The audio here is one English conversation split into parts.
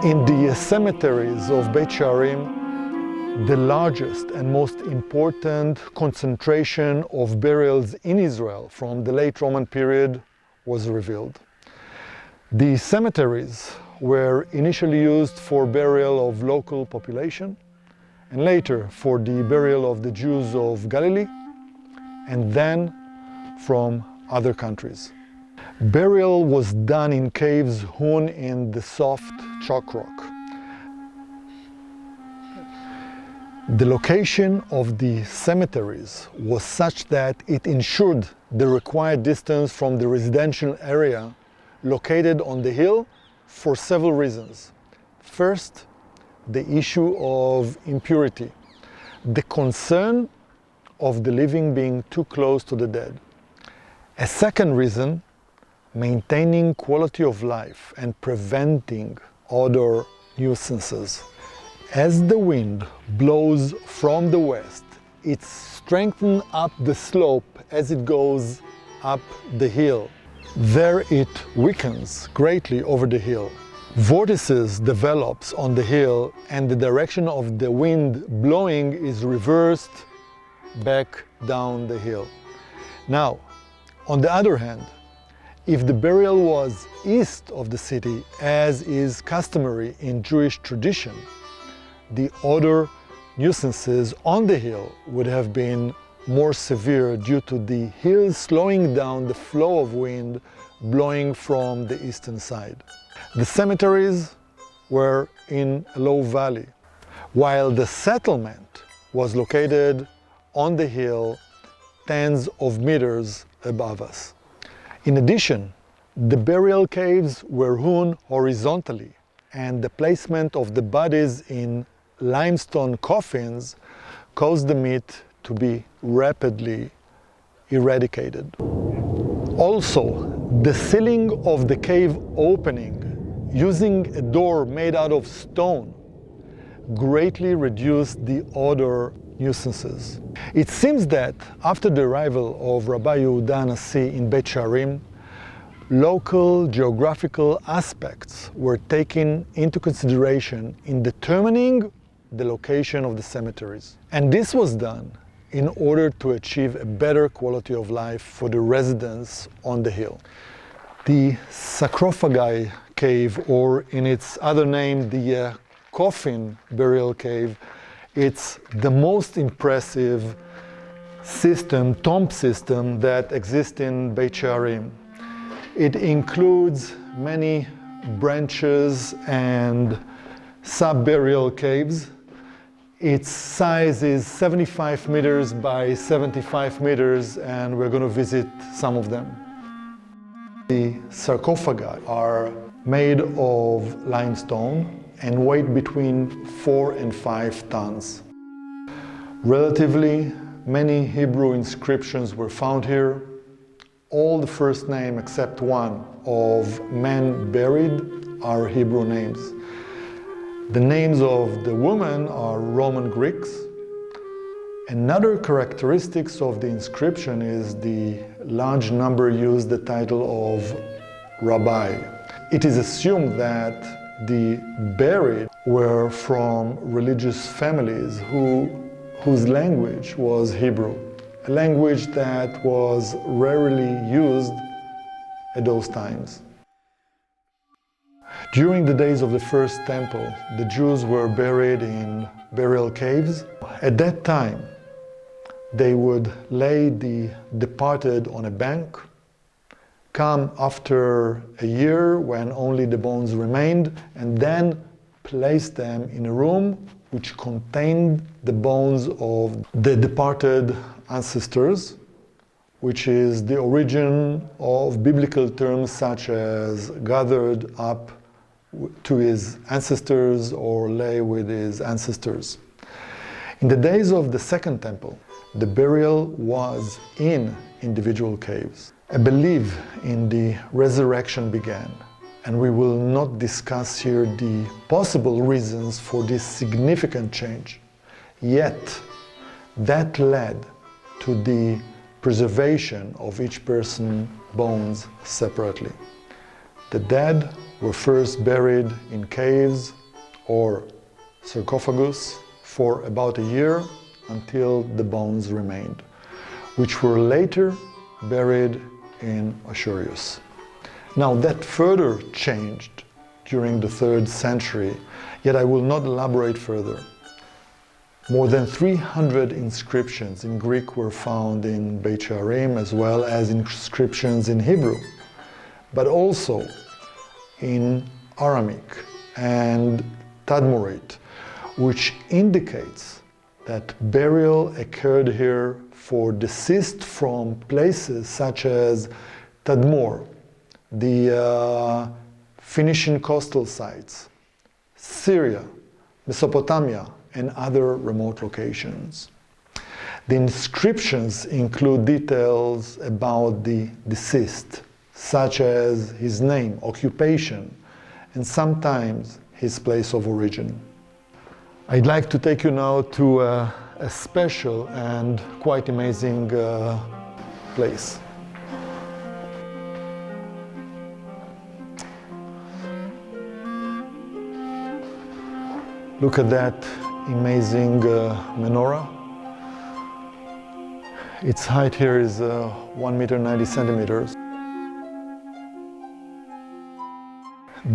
In the cemeteries of Beit Shearim, the largest and most important concentration of burials in Israel from the late Roman period was revealed. The cemeteries were initially used for burial of local population and later for the burial of the Jews of Galilee and then from other countries. Burial was done in caves hewn in the soft chalk rock. The location of the cemeteries was such that it ensured the required distance from the residential area located on the hill for several reasons. First, the issue of impurity, the concern of the living being too close to the dead. A second reason, maintaining quality of life and preventing odor nuisances. As the wind blows from the west, it strengthens up the slope as it goes up the hill. There it weakens greatly over the hill. Vortices develops on the hill and the direction of the wind blowing is reversed back down the hill. Now, on the other hand, if the burial was east of the city, as is customary in Jewish tradition, the odor nuisances on the hill would have been more severe due to the hill slowing down the flow of wind blowing from the eastern side. The cemeteries were in a low valley, while the settlement was located on the hill tens of meters above us. In addition, the burial caves were hewn horizontally, and the placement of the bodies in limestone coffins caused the meat to be rapidly eradicated. Also, the sealing of the cave opening using a door made out of stone greatly reduced the odor nuisances. It seems that after the arrival of Rabbi Yehuda Nasi in Beit Shearim, local geographical aspects were taken into consideration in determining the location of the cemeteries. And this was done in order to achieve a better quality of life for the residents on the hill. The Sarcophagi cave, or in its other name, the coffin burial cave, it's the most impressive tomb system that exists in Beit Shearim. It includes many branches and sub-burial caves. Its size is 75 meters by 75 meters, and we're going to visit some of them. The sarcophagi are made of limestone and weigh between 4 and 5 tons. Relatively many Hebrew inscriptions were found here. All the first names except one of men buried are Hebrew names. The names of the women are Roman Greeks. Another characteristic of the inscription is the large number used the title of Rabbi. It is assumed that the buried were from religious families whose language was Hebrew, a language that was rarely used at those times. During the days of the first temple, the Jews were buried in burial caves. At that time, they would lay the departed on a bank, come after a year when only the bones remained, and then place them in a room which contained the bones of the departed ancestors, which is the origin of biblical terms such as gathered up to his ancestors or lay with his ancestors. In the days of the Second Temple, the burial was in individual caves. A belief in the resurrection began, and we will not discuss here the possible reasons for this significant change. Yet, that led to the preservation of each person's bones separately. The dead were first buried in caves or sarcophagus for about a year until the bones remained, which were later buried in Ashurius. Now that further changed during the 3rd century, yet I will not elaborate further. More than 300 inscriptions in Greek were found in Beit Shearim, as well as inscriptions in Hebrew, but also in Aramic and Tadmurite, which indicates that burial occurred here for deceased from places such as Tadmor, the Phoenician coastal sites, Syria, Mesopotamia, and other remote locations. The inscriptions include details about the deceased, such as his name, occupation, and sometimes his place of origin. I'd like to take you now to a special and quite amazing place. Look at that amazing menorah. Its height here is 1 meter 90 centimeters.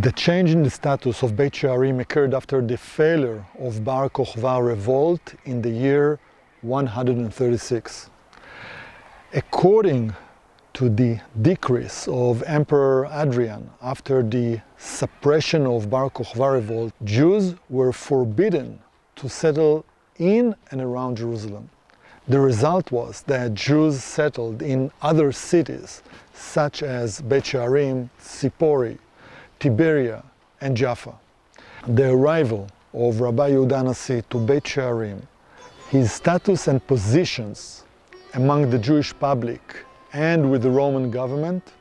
The change in the status of Beit Shearim occurred after the failure of Bar Kokhba revolt in the year 136. According to the decrees of Emperor Adrian, after the suppression of Bar Kokhba revolt, Jews were forbidden to settle in and around Jerusalem. The result was that Jews settled in other cities such as Beit Shearim, Sipori, Tiberia, and Jaffa. The arrival of Rabbi Yehuda Nasi to Beit Shearim, his status and positions among the Jewish public and with the Roman government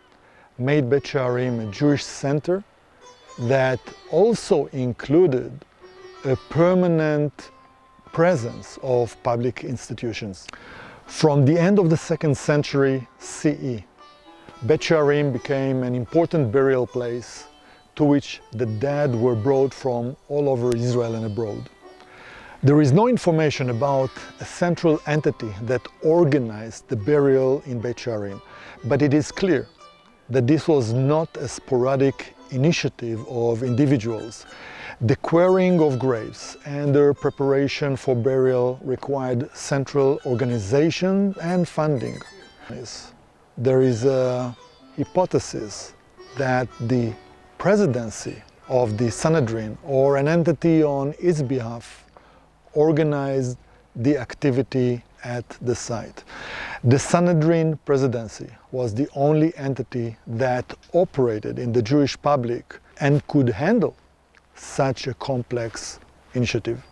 made Beit Shearim a Jewish center that also included a permanent presence of public institutions. From the end of the 2nd century CE, Beit Shearim became an important burial place to which the dead were brought from all over Israel and abroad. There is no information about a central entity that organized the burial in Beit Shearim, but it is clear that this was not a sporadic initiative of individuals. The quarrying of graves and their preparation for burial required central organization and funding. There is a hypothesis that the presidency of the Sanhedrin, or an entity on its behalf, organized the activity at the site. The Sanhedrin presidency was the only entity that operated in the Jewish public and could handle such a complex initiative.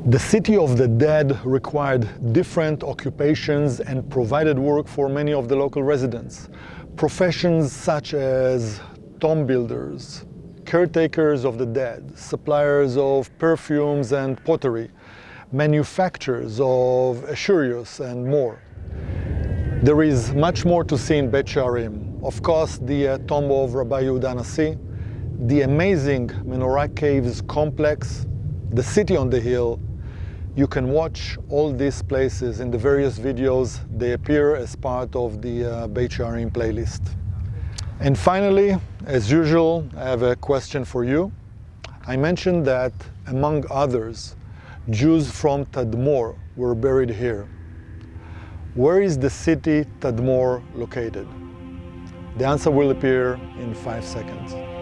The city of the dead required different occupations and provided work for many of the local residents. Professions such as tomb builders, caretakers of the dead, suppliers of perfumes and pottery, manufacturers of Ashurius, and more. There is much more to see in Beit Shearim. Of course, the tomb of Rabbi Yehuda Nasi, the amazing Menorah Caves complex, the city on the hill. You can watch all these places in the various videos. They appear as part of the Beit Shearim playlist. And finally, as usual, I have a question for you. I mentioned that, among others, Jews from Tadmor were buried here. Where is the city Tadmor located? The answer will appear in 5 seconds.